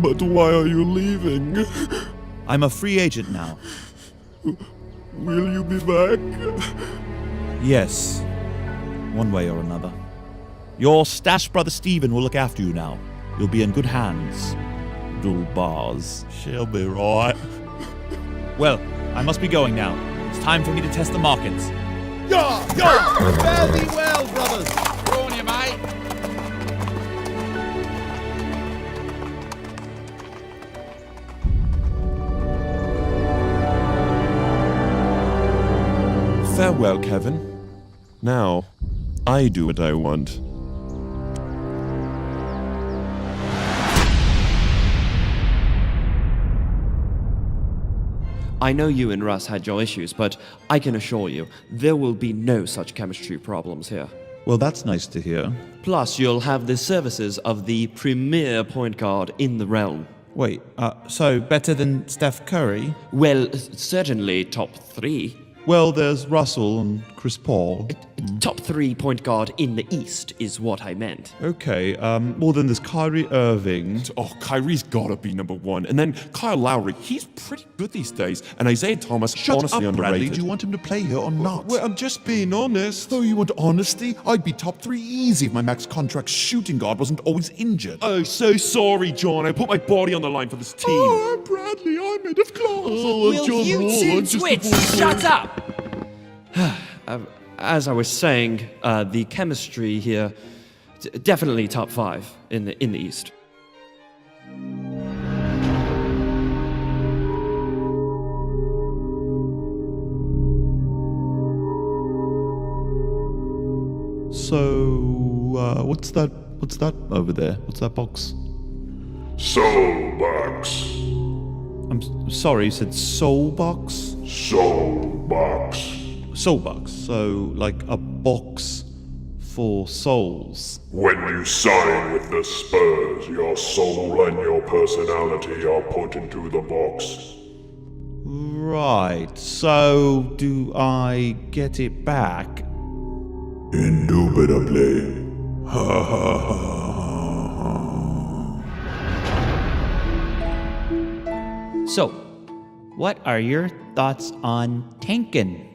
But why are you leaving? I'm a free agent now. Will you be back? Yes, one way or another. Your stash brother Stephen will look after you now. You'll be in good hands. Dual bars. She'll be right. Well, I must be going now. It's time for me to test the markets. Yeah! Fare thee well, brothers! Go on, you mate. Farewell, Kevin. Now, I do what I want. I know you and Russ had your issues, but I can assure you, there will be no such chemistry problems here. Well, that's nice to hear. Plus, you'll have the services of the premier point guard in the realm. Wait, so better than Steph Curry? Well, certainly top 3. Well, there's Russell and Chris Paul. Top 3 point guard in the East is what I meant. Okay, well then there's Kyrie Irving. Oh, Kyrie's gotta be number 1. And then Kyle Lowry, he's pretty good these days. And Isaiah Thomas, honestly underrated. Bradley. Do you want him to play here or not? Well, I'm just being honest. Oh, you want honesty? I'd be top 3 easy if my max contract shooting guard wasn't always injured. Oh, so sorry, John. I put my body on the line for this team. Oh, I'm Bradley. I'm made of glass. Oh, Will you two twits shut up? As I was saying, the chemistry here, definitely top 5 in the East. So, what's that over there? What's that box? Soul box. I'm sorry, you said soul box? Soul box. Soul box, so like a box for souls. When you sign with the Spurs, your soul and your personality are put into the box. Right, so do I get it back? Indubitably. Ha ha ha. So, what are your thoughts on Tankin?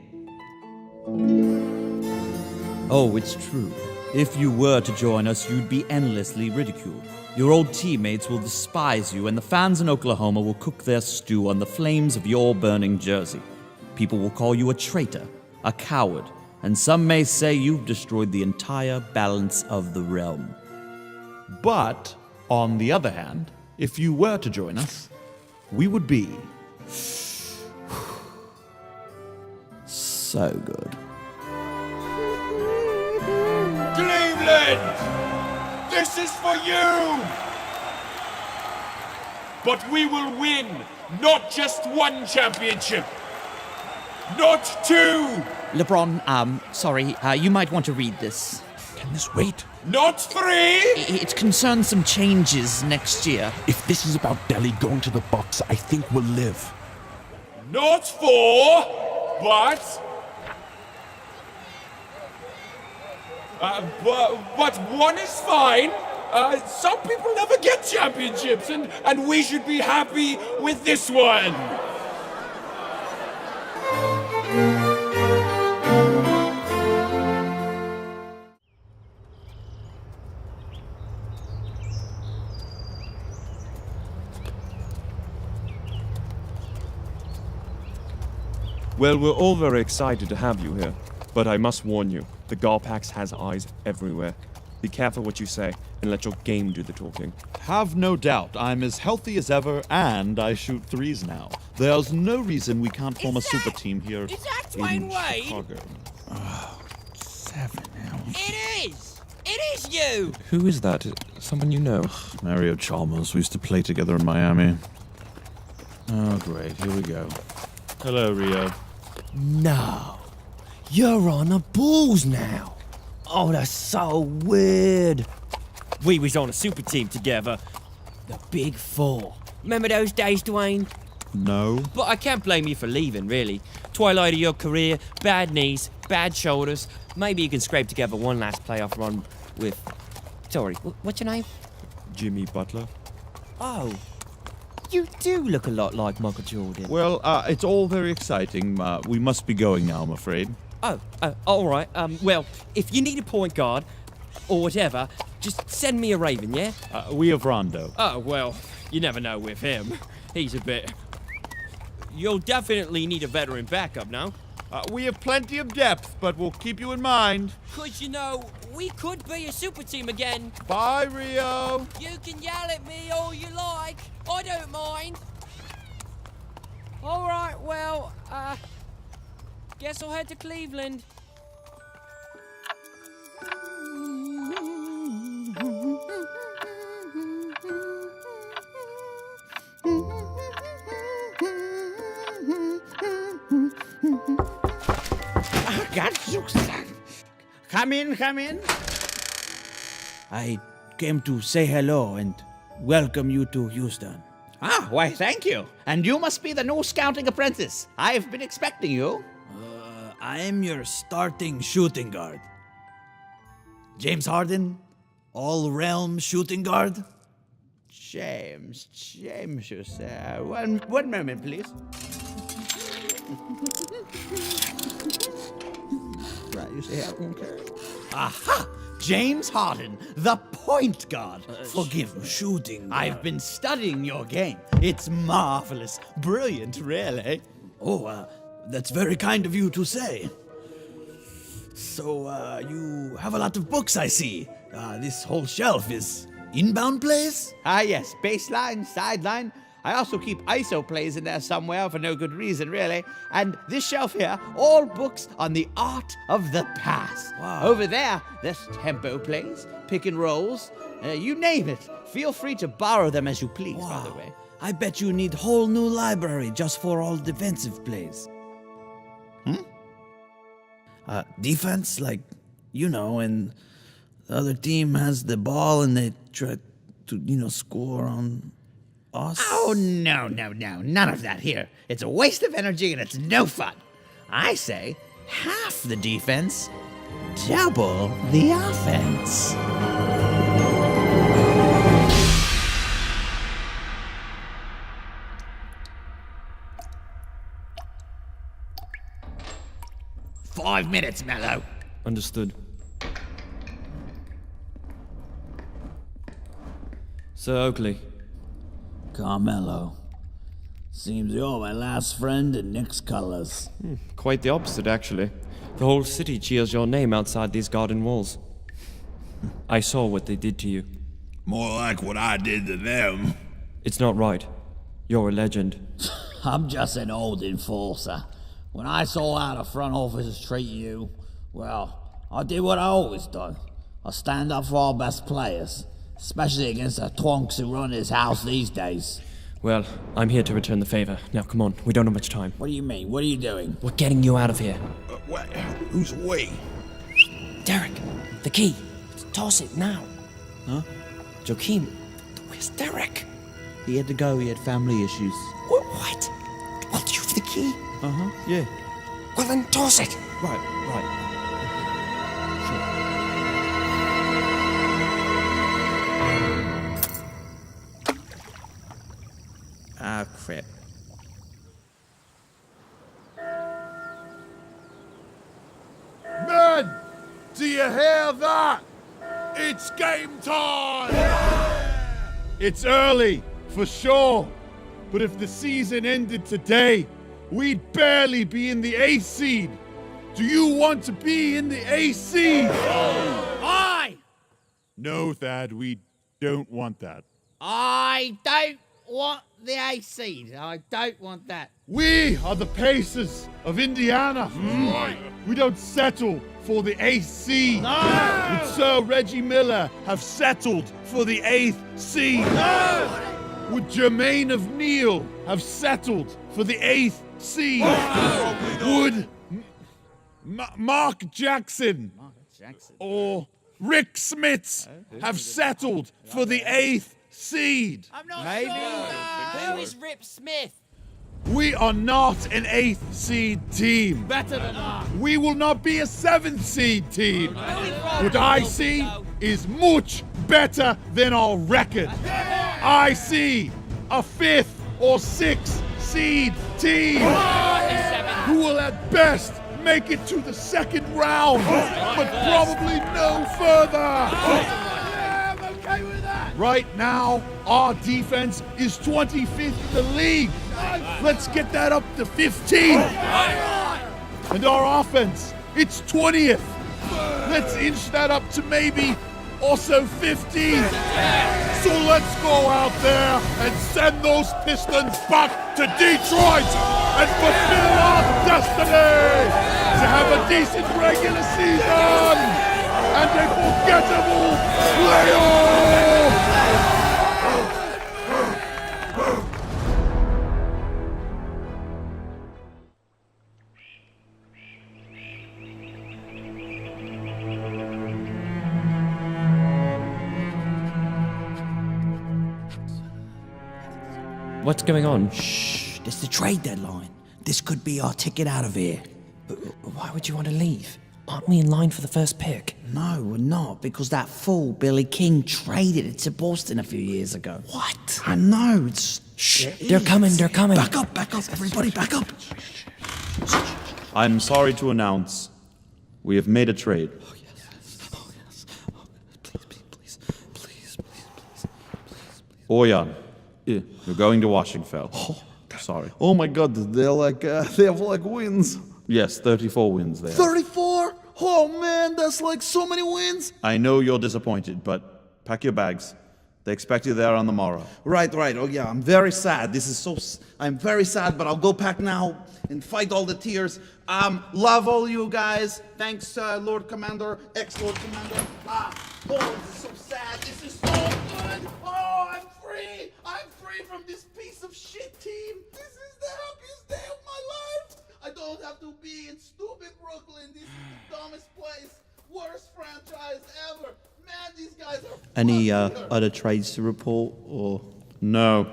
Oh, it's true. If you were to join us, you'd be endlessly ridiculed. Your old teammates will despise you, and the fans in Oklahoma will cook their stew on the flames of your burning jersey. People will call you a traitor, a coward, and some may say you've destroyed the entire balance of the realm. But, on the other hand, if you were to join us, we would be so good. Cleveland! This is for you! But we will win not just one championship, not 2! LeBron, sorry, you might want to read this. Can this wait? Not 3! It concerns some changes next year. If this is about Delhi going to the box, I think we'll live. Not 4, but... But 1 is fine. Some people never get championships, and we should be happy with this one. Well, we're all very excited to have you here. But I must warn you, the Garpax has eyes everywhere. Be careful what you say, and let your game do the talking. Have no doubt, I'm as healthy as ever, and I shoot threes now. There's no reason we can't form a super team here Is that in Dwayne Wade? Chicago. 7 now. It is! It is you! Who is that? Someone you know? Mario Chalmers, we used to play together in Miami. Oh, great, here we go. Hello, Rio. No. You're on the Bulls now. Oh, that's so weird. We was on a super team together. The Big Four. Remember those days, Dwayne? No. But I can't blame you for leaving, really. Twilight of your career, bad knees, bad shoulders. Maybe you can scrape together one last playoff run with... Sorry, what's your name? Jimmy Butler? Oh, You do look a lot like Michael Jordan. Well, it's all very exciting. We must be going now, I'm afraid. Oh, all right. Well, if you need a point guard or whatever, just send me a Raven, yeah? We have Rondo. Oh, well, you never know with him. He's a bit... You'll definitely need a veteran backup now. We have plenty of depth, but we'll keep you in mind. 'Cause, you know, we could be a super team again. Bye, Rio. You can yell at me all you like. I don't mind. All right, well, guess I'll head to Cleveland. Come in, come in. I came to say hello and welcome you to Houston. Ah, why, thank you. And you must be the new scouting apprentice. I've been expecting you. I'm your starting shooting guard. James Harden, all-realm shooting guard. James, you say. One moment, please. Right, you say, okay. Aha! James Harden, the point guard. Forgive me, shooting. I've been studying your game. It's marvelous. Brilliant, really. Oh, that's very kind of you to say. So, you have a lot of books, I see. This whole shelf is inbound plays? Yes. Baseline, sideline. I also keep ISO plays in there somewhere for no good reason, really. And this shelf here, all books on the art of the pass. Wow. Over there, there's tempo plays, pick and rolls, you name it. Feel free to borrow them as you please, by the way. I bet you need whole new library just for all defensive plays. Defense, like, you know, and the other team has the ball and they try to, score on us? Oh, no. None of that here. It's a waste of energy and it's no fun. I say half the defense, double the offense. "5 minutes, Mello." Understood. Sir Oakley. Carmelo. Seems you're my last friend in Nick's colors. Quite the opposite, actually. The whole city cheers your name outside these garden walls. I saw what they did to you. More like what I did to them. It's not right. You're a legend. I'm just an old enforcer. When I saw how the front office treat you, well, I did what I always done. I stand up for our best players, especially against the twonks who run his house these days. Well, I'm here to return the favor. Now, come on. We don't have much time. What do you mean? What are you doing? We're getting you out of here. Who's we? Derek, the key. Toss it now. Huh? Joaquin, where's Derek? He had to go. He had family issues. What? Well, do you have the key? Uh-huh, yeah. Well, then toss it. Right. Ah, crap. Men! Do you hear that? It's game time! It's early, for sure. But if the season ended today, we'd barely be in the 8th seed. Do you want to be in the 8th seed? I No, Thad, we don't want that. don't want the A seed. I don't want that. We are the Pacers of Indiana. We don't settle for the 8th seed. No! Would Sir Reggie Miller have settled for the 8th seed? No! Would Jermaine of Neal have settled for the 8th seed? Would Mark Jackson or Rick Smits have settled for the 8th seed? I'm not Maybe. sure. Who is Rip Smith? We are not an 8th seed team. Better than that. We will not be a 7th seed team. What I see is much better than our record. I see a 5th or 6 seed team who will at best make it to the second round, but probably no further. Yeah, I'm okay with that. Right now, our defense is 25th in the league. Let's get that up to 15. And our offense, it's 20th. Let's inch that up to maybe also 15. So let's go out there and send those Pistons back to Detroit and fulfill our destiny to have a decent regular season and a forgettable playoff. What's going on? Shh, it's the trade deadline. This could be our ticket out of here. But why would you want to leave? Aren't we in line for the first pick? No, we're not, because that fool Billy King traded it to Boston a few years ago. What? I know, it's... Shh, they're coming, Back up, everybody, back up. I'm sorry to announce we have made a trade. Please. Oyan, you're going to Washington. Sorry. Oh my god, they're like, they have like wins. Yes, 34 wins there. 34? Oh man, that's like so many wins. I know you're disappointed, but pack your bags. They expect you there on the morrow. Right. Oh yeah, I'm very sad. I'm very sad, but I'll go back now and fight all the tears. Love all you guys. Thanks, Lord Commander, ex-Lord Commander. Oh, this is so sad. This is so good. Oh, I'm free. I'm free from this piece of shit team. This is the happiest day of my life. I don't have to be in stupid Brooklyn. This is the dumbest place. Worst franchise ever. Man, these guys are Any fucking other trades to report, or? No.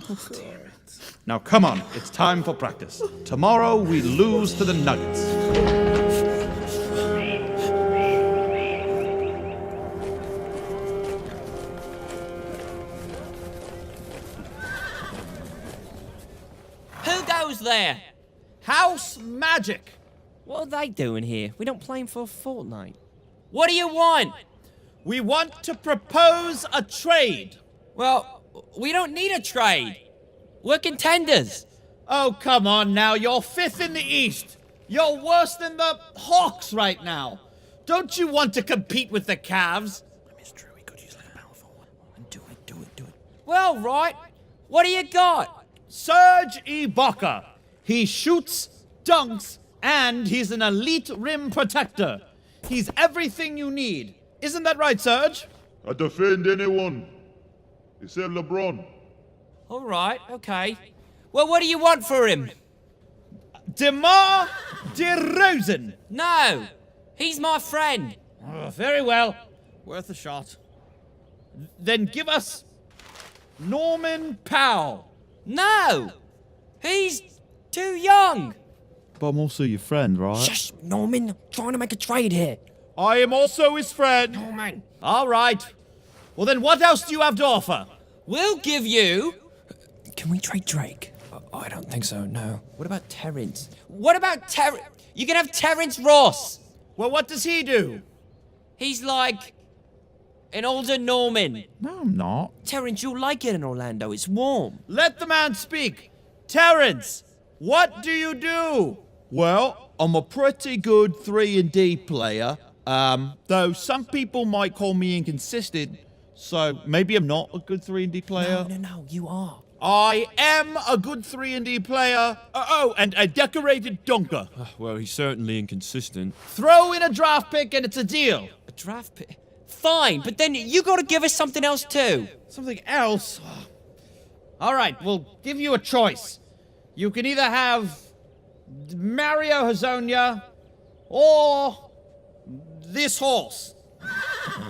Oh, damn it. Now come on, it's time for practice. Tomorrow we lose to the Nuggets. Who goes there? House Magic. What are they doing here? We don't play 'em for a fortnight. What do you want? We want to propose a trade. Well, we don't need a trade. We're contenders. Oh, come on now. You're 5th in the East. You're worse than the Hawks right now. Don't you want to compete with the Cavs? It's true, we could use like a powerful one. Do it. Well, right. What do you got? Serge Ibaka. He shoots, dunks, and he's an elite rim protector. He's everything you need. Isn't that right, Serge? I defend anyone except LeBron. All right, okay. Well, what do you want for him? DeMar DeRozan. No, he's my friend. Oh, very well. Worth a shot. Then give us Norman Powell. No, he's too young. But I'm also your friend, right? Shush, Norman. I'm trying to make a trade here. I am also his friend. Norman. All right. Well, then what else do you have to offer? We'll give you... Can we trade Drake? I don't think so, no. What about Terrence? What about Terrence? You can have Terrence Ross. Well, what does he do? He's like an older Norman. No, I'm not. Terrence, you'll like it in Orlando. It's warm. Let the man speak. Terrence, what do you do? Well, I'm a pretty good 3-and-D player. Though some people might call me inconsistent, so maybe I'm not a good 3-and-D player. No, you are. I am a good 3-and-D player. And a decorated dunker. Well, he's certainly inconsistent. Throw in a draft pick and it's a deal. A draft pick? Fine, but then you gotta give us something else too. Something else? All right, we'll give you a choice. You can either have Mario Hazonia or this horse.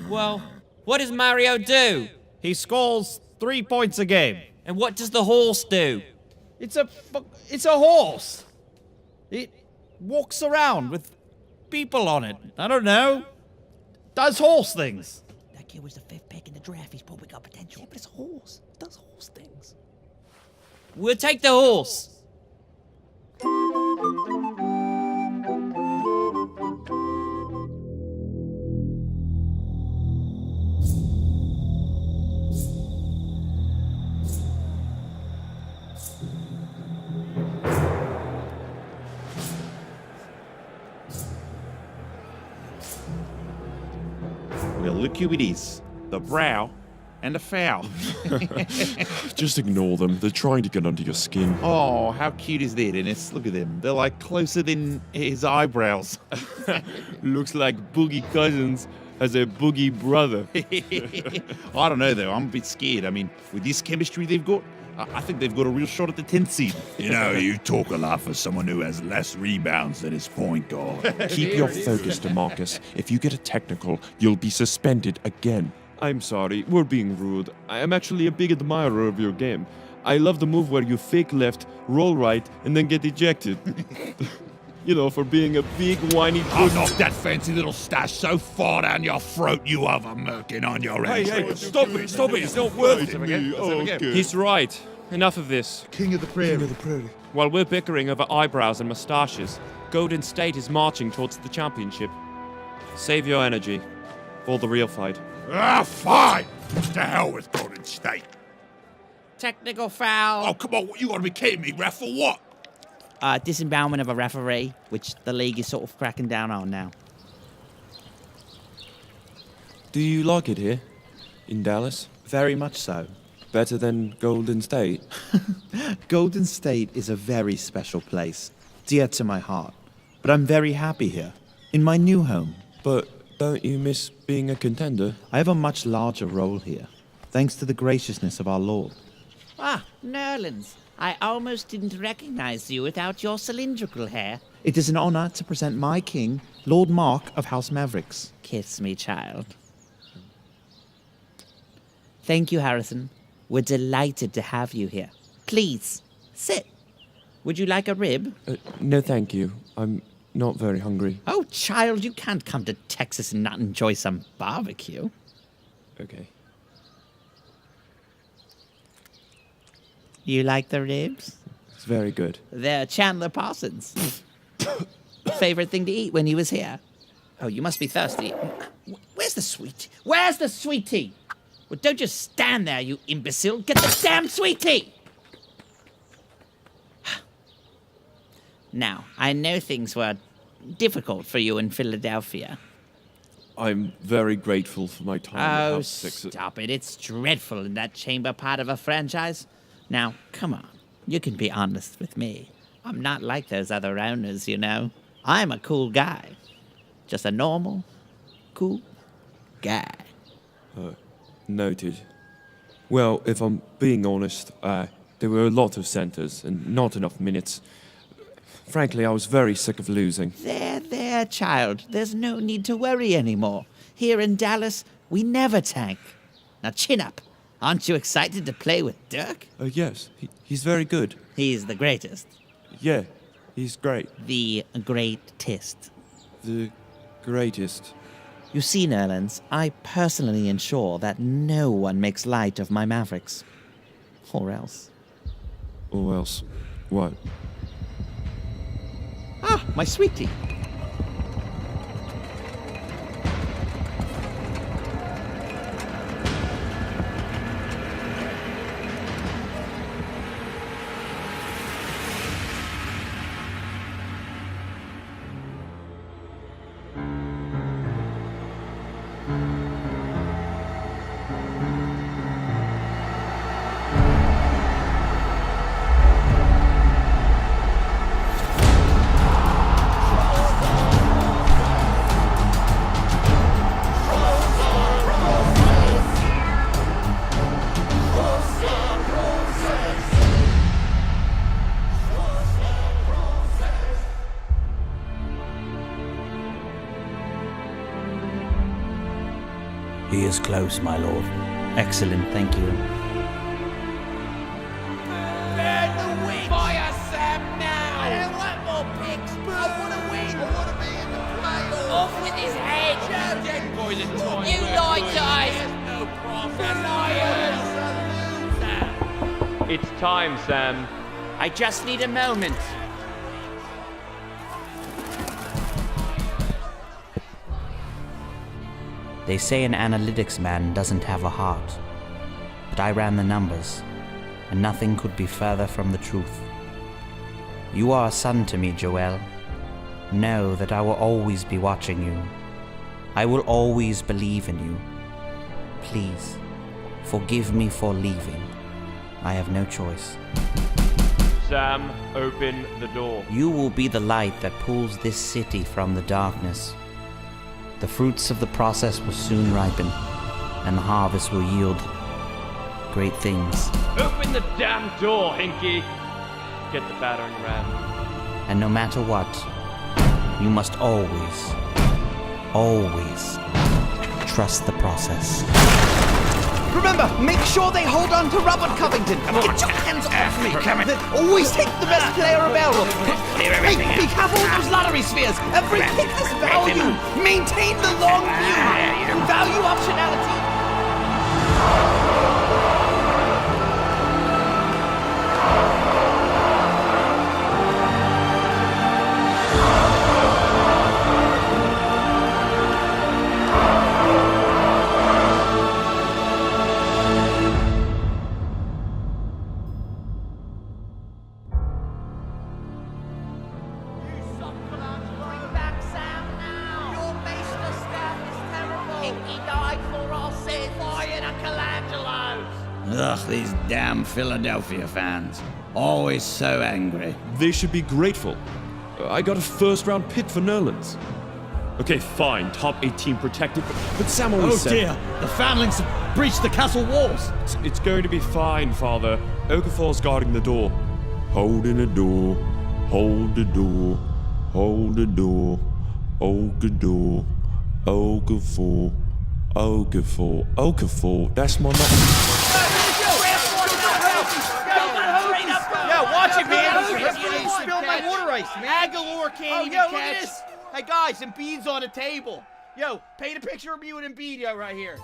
Well, what does Mario do? He scores 3 points a game. And what does the horse do? It's a horse. It walks around with people on it. I don't know. Does horse things. That kid was the 5th pick in the draft. He's probably got potential. Yeah, but it's a horse. It does horse things. We'll take the horse. Well, look who it is. The brow and the fowl. Just ignore them. They're trying to get under your skin. Oh, how cute is that, Ennis? Look at them. They're like closer than his eyebrows. Looks like Boogie Cousins has a Boogie brother. I don't know, though. I'm a bit scared. I mean, with this chemistry they've got, I think they've got a real shot at the 10th seed. You know, you talk a lot for someone who has less rebounds than his point guard. Keep your focus, DeMarcus. If you get a technical, you'll be suspended again. I'm sorry, we're being rude. I am actually a big admirer of your game. I love the move where you fake left, roll right, and then get ejected. You know, for being a big whiny I'll pussy. knock that fancy little stash so far down your throat you have a merkin on your head. Hey, stop it, it's not worth it. He's right. Enough of this. King of the prairie. While we're bickering over eyebrows and moustaches, Golden State is marching towards the championship. Save your energy for the real fight. Ah, fine! To hell with Golden State. Technical foul. Oh, come on, you gotta be kidding me, ref, for what? Disembowelment of a referee, which the league is sort of cracking down on now. Do you like it here? In Dallas? Very much so. Better than Golden State? Golden State is a very special place, dear to my heart. But I'm very happy here, in my new home. But don't you miss being a contender? I have a much larger role here, thanks to the graciousness of our Lord. Ah, Nerlens. I almost didn't recognize you without your cylindrical hair. It is an honor to present my king, Lord Mark of House Mavericks. Kiss me, child. Thank you, Harrison. We're delighted to have you here. Please, sit. Would you like a rib? No, thank you. I'm not very hungry. Oh, child, you can't come to Texas and not enjoy some barbecue. Okay. You like the ribs? It's very good. They're Chandler Parsons' favorite thing to eat when he was here. Oh, you must be thirsty. Where's the sweet? Where's the sweet tea? Well, don't just stand there, you imbecile. Get the damn sweet tea! Now, I know things were difficult for you in Philadelphia. I'm very grateful for my time at Oh, House 6. stop it. It's dreadful in that chamber part of a franchise. Now, come on. You can be honest with me. I'm not like those other owners, you know. I'm a cool guy. Just a normal, cool guy. Noted. Well, if I'm being honest, there were a lot of centers and not enough minutes. Frankly, I was very sick of losing. There, child. There's no need to worry anymore. Here in Dallas, we never tank. Now chin up. Aren't you excited to play with Dirk? Yes, he's very good. He's the greatest. Yeah, he's great. The greatest. The greatest. You see, Nerlens, I personally ensure that no one makes light of my Mavericks. Or else. Or else. What? Ah, my sweetie. He is close, my lord. Excellent, thank you. Fire Sam now! I don't want more picks! I want to win! I want to be in the playoffs! Off with his head! You lied to us! It's time, Sam. I just need a moment. They say an analytics man doesn't have a heart. But I ran the numbers, and nothing could be further from the truth. You are a son to me, Joel. Know that I will always be watching you. I will always believe in you. Please, forgive me for leaving. I have no choice. Sam, open the door. You will be the light that pulls this city from the darkness. The fruits of the process will soon ripen, and the harvest will yield great things. Open the damn door, Hinky! Get the battering ram. And no matter what, you must always, always trust the process. Remember, make sure they hold on to Robert Covington. Get your hands off me. Always take the best player available. Hey, be careful with those lottery spheres. Every kick has value. Maintain the long view. Value optionality. Ugh, these damn Philadelphia fans. Always so angry. They should be grateful. I got a first-round pick for Nerlands. Okay, fine, top 18 protected, but Sam always said... Oh dear, the Foundlings have breached the castle walls. It's going to be fine, Father. Okafor's guarding the door. Holding the door, hold the door, hold the door, Okafor, Okafor, Okafor, Okafor. That's my name. Yeah, watch it, man. You spilled my water ice, man. Aguilar can't even catch. Look at this. Hey, guys, Embiid's on the table. Yo, paint a picture of you and Embiid, yo, right here.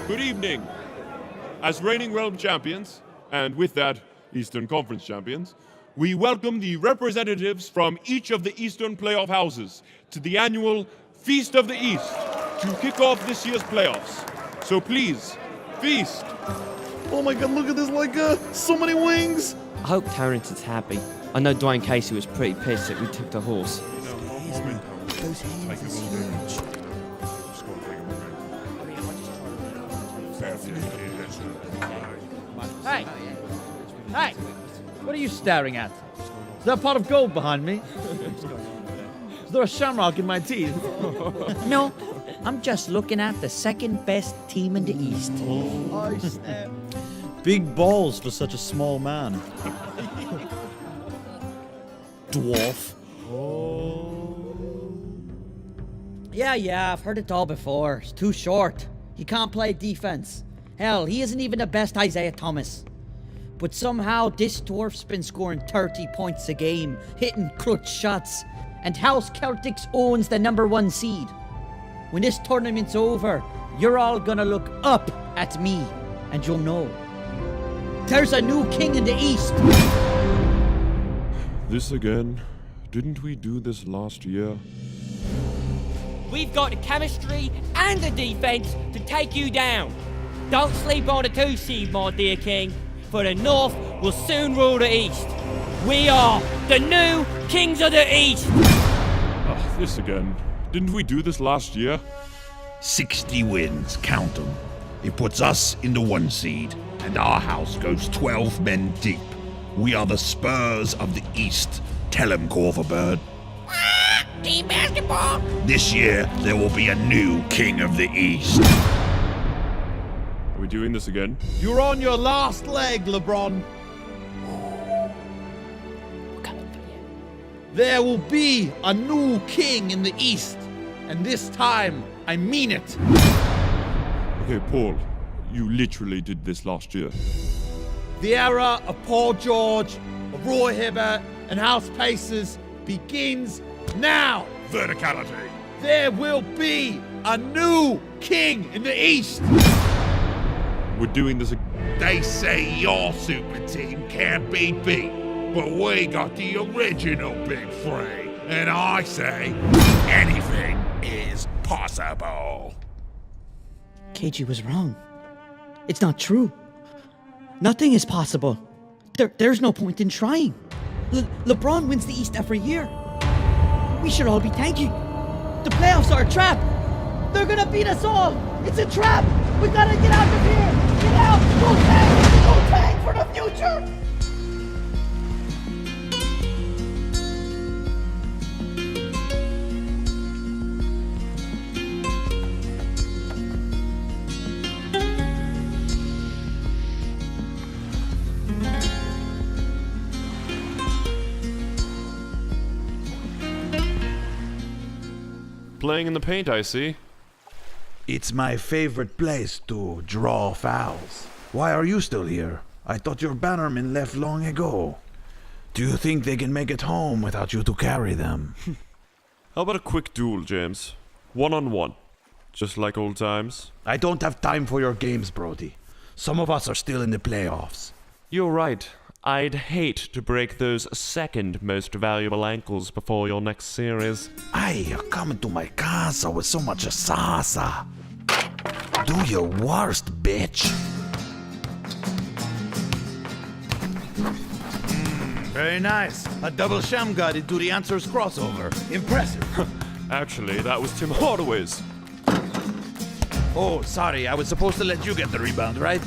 Good evening. As reigning Realm champions, and with that, Eastern Conference champions, we welcome the representatives from each of the Eastern playoff houses to the annual Feast of the East to kick off this year's playoffs. So please, feast. Oh my god, look at this, like, so many wings! I hope Tarranton's happy. I know Dwayne Casey was pretty pissed that we took the horse. Those hands are huge. Hey! Hey! What are you staring at? Is there a pot of gold behind me? Is there a shamrock in my teeth? No, I'm just looking at the second best team in the East. Oh, snap. Big balls for such a small man. Dwarf. Yeah, I've heard it all before. He's too short. He can't play defense. Hell, he isn't even the best Isaiah Thomas. But somehow this dwarf's been scoring 30 points a game, hitting clutch shots, and House Celtics owns the #1 seed. When this tournament's over, you're all gonna look up at me, and you'll know. There's a new king in the East! This again? Didn't we do this last year? We've got the chemistry and the defense to take you down. Don't sleep on the 2 seed, my dear king, for the North will soon rule the East. We are the new kings of the East! Oh, this again. Didn't we do this last year? 60 wins, count them. It puts us in the 1 seed, and our house goes 12 men deep. We are the Spurs of the East. Tell him, Corverbird. Team basketball! This year, there will be a new king of the East. Are we doing this again? You're on your last leg, LeBron. There will be a new king in the East, and this time, I mean it. Okay, Paul, you literally did this last year. The era of Paul George, of Roy Hibbert, and House Pacers begins now. Verticality. There will be a new king in the East. We're doing this. They say your super team can't be beat, but we got the original Big Three, and I say anything is possible. KG was wrong. It's not true. Nothing is possible. There's no point in trying. LeBron wins the East every year. We should all be tanking. The playoffs are a trap. They're gonna beat us all. It's a trap. We gotta get out of here. Get out. Go tank. Go tank for the future. Playing in the paint, I see. It's my favorite place to draw fouls. Why are you still here? I thought your bannermen left long ago. Do you think they can make it home without you to carry them? How about a quick duel, James? 1-on-1. Just like old times. I don't have time for your games, Brody. Some of us are still in the playoffs. You're right. I'd hate to break those second most valuable ankles before your next series. Aye, you're coming to my casa with so much salsa. Do your worst, bitch. Very nice. A double Shamgad into the answers crossover. Impressive. Actually, that was Tim Hardaway's. Oh, sorry. I was supposed to let you get the rebound, right?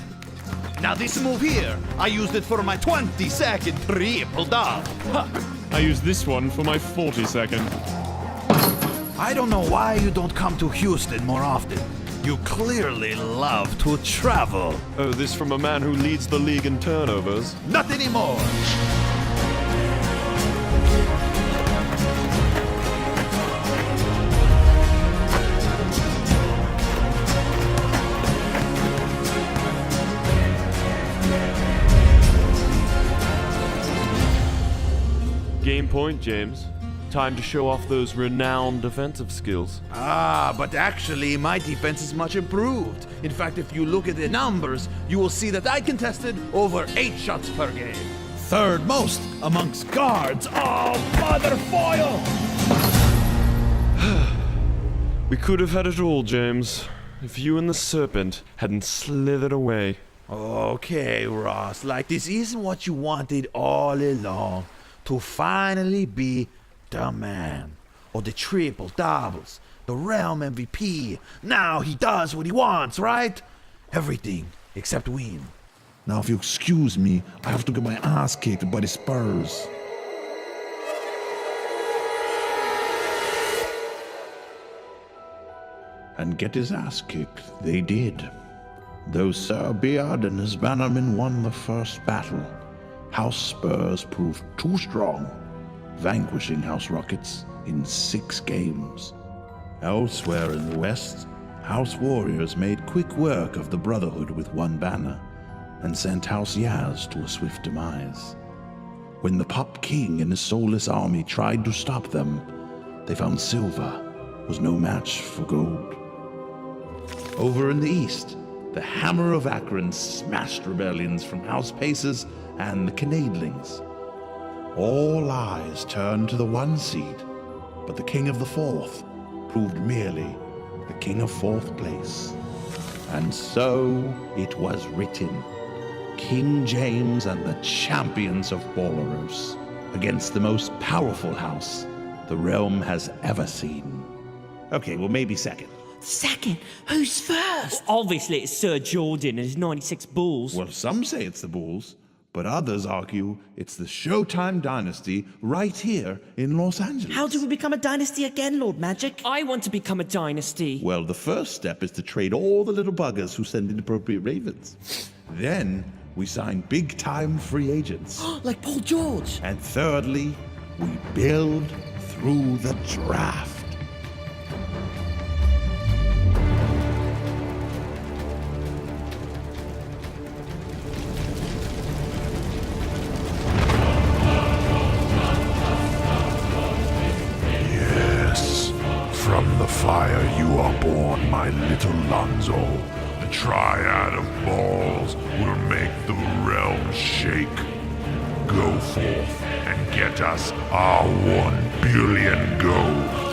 Now this move here, I used it for my 20-second triple dub. I used this one for my 40-second. I don't know why you don't come to Houston more often. You clearly love to travel. Oh, this from a man who leads the league in turnovers? Not anymore. Game point, James. Time to show off those renowned defensive skills. Ah, but actually, my defense is much improved. In fact, if you look at the numbers, you will see that I contested over 8 shots per game. Third most amongst guards. Oh, mother foil! We could have had it all, James, if you and the serpent hadn't slithered away. Okay, Ross, like this isn't what you wanted all along. To finally be the man, or the triple doubles, the realm MVP. Now he does what he wants, right? Everything except win. Now, if you excuse me, I have to get my ass kicked by the Spurs. And get his ass kicked, they did. Though Sir Beard and his bannermen won the first battle, House Spurs proved too strong, vanquishing House Rockets in 6 games. Elsewhere in the West, House Warriors made quick work of the Brotherhood with one banner, and sent House Yaz to a swift demise. When the Pop King and his soulless army tried to stop them, they found silver was no match for gold. Over in the East, the Hammer of Akron smashed rebellions from House Pacers and the Canadlings. All eyes turned to the 1 seed, but the King of the 4th proved merely the King of 4th place. And so it was written, King James and the champions of Boleros, against the most powerful house the realm has ever seen. Okay, well, maybe second. Second? Who's first? Obviously, it's Sir Jordan and his 96 Bulls. Well, some say it's the Bulls, but others argue it's the Showtime dynasty right here in Los Angeles. How do we become a dynasty again, Lord Magic? I want to become a dynasty. Well, the first step is to trade all the little buggers who send inappropriate ravens. Then we sign big-time free agents. Like Paul George. And thirdly, we build through the draft. Yes, from the fire you are born Hanzo. The triad of balls will make the realm shake. Go forth and get us our 1 billion gold.